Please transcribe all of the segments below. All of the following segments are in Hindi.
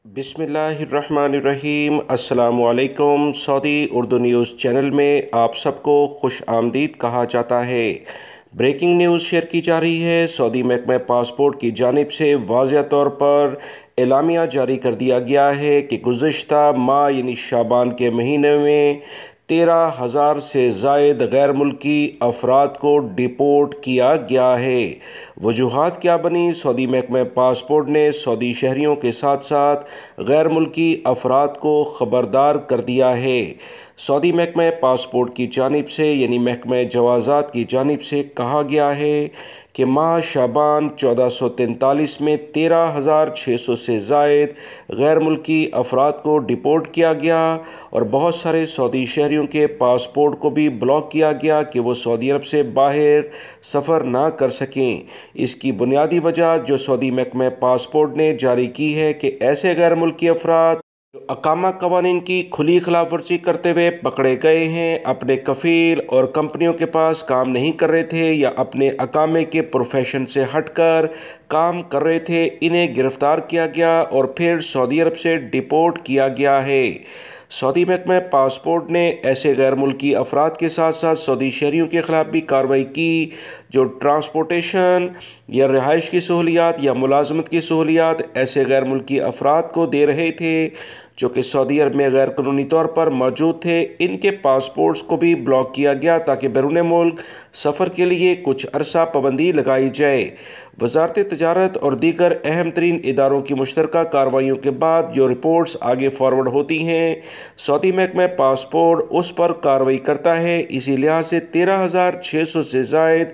बिस्मिल्लाहिर्रहमानिर्रहीम। अस्सलामुअलैकुम। सऊदी उर्दू न्यूज़ चैनल में आप सबको खुश आमदीद कहा जाता है। ब्रेकिंग न्यूज़ शेयर की जा रही है। सऊदी महकमा पासपोर्ट की जानिब से वाज़िया तौर पर एलामिया जारी कर दिया गया है कि गुज़श्ता माह यानी शाबान के महीने में 13,000 से ज़ायद गैर मुल्की अफराद को डिपोर्ट किया गया है। वजूहात क्या बनी? सऊदी महकमा पासपोर्ट ने सऊदी शहरियों के साथ साथ गैर मुल्की अफराद को ख़बरदार कर दिया है। सऊदी महकमा पासपोर्ट की जानिब से यानी महकमा जवाज़ात की जानिब से कहा गया है कि माह शाबान 1443 में 13,600 से ज़ायद गैर मुल्की अफराद को डिपोर्ट किया गया और बहुत सारे सऊदी शहरियों के पासपोर्ट को भी ब्लॉक किया गया कि वो सऊदी अरब से बाहर सफ़र ना कर सकें। इसकी बुनियादी वजह जो सऊदी महकमा पासपोर्ट ने जारी की है कि ऐसे गैर मुल्की अफराद जो अकामा कवानीन की खुली खिलाफ वर्जी करते हुए पकड़े गए हैं, अपने कफ़ील और कंपनियों के पास काम नहीं कर रहे थे या अपने अकामे के प्रोफेशन से हटकर काम कर रहे थे, इन्हें गिरफ़्तार किया गया और फिर सऊदी अरब से डिपोर्ट किया गया है। सऊदी महकमा पासपोर्ट ने ऐसे गैर मुल्की अफराद के साथ साथ सऊदी शहरियों के ख़िलाफ़ भी कार्रवाई की जो ट्रांसपोर्टेशन या रिहाइश की सहूलियात या मुलाजमत की सहूलियात ऐसे गैर मुल्की अफराद को दे रहे थे जो कि सऊदी अरब में गैर कानूनी तौर पर मौजूद थे। इनके पासपोर्ट्स को भी ब्लॉक किया गया ताकि बैरून मुल्क सफ़र के लिए कुछ अरसा पाबंदी लगाई जाए। वजारत तजारत और दीगर अहम तरीन इदारों की मुश्तरका कार्रवाइयों के बाद जो रिपोर्ट्स आगे फॉरवर्ड होती हैं, सऊदी महकमा पासपोर्ट उस पर कार्रवाई करता है। इसी लिहाज से 13,600 से ज़ायद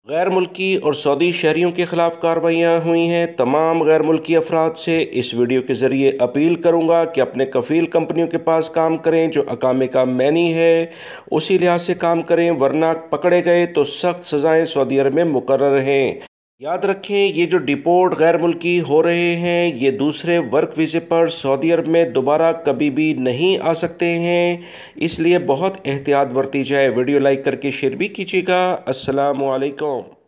गैर मुल्की और सऊदी शहरियों के ख़िलाफ़ कार्रवाइयाँ हुई हैं। तमाम गैर मुल्की अफराद से इस वीडियो के ज़रिए अपील करूँगा कि अपने कफ़ील कंपनियों के पास काम करें, जो अकामे का मैनी है उसी लिहाज से काम करें, वरना पकड़े गए तो सख्त सज़ाएँ सऊदी अरब में मुकर्रर हैं। याद रखें, ये जो डिपोर्ट गैर मुल्की हो रहे हैं ये दूसरे वर्क वीज़े पर सऊदी अरब में दोबारा कभी भी नहीं आ सकते हैं, इसलिए बहुत एहतियात बरती जाए। वीडियो लाइक करके शेयर भी कीजिएगा। अस्सलामु अलैकुम।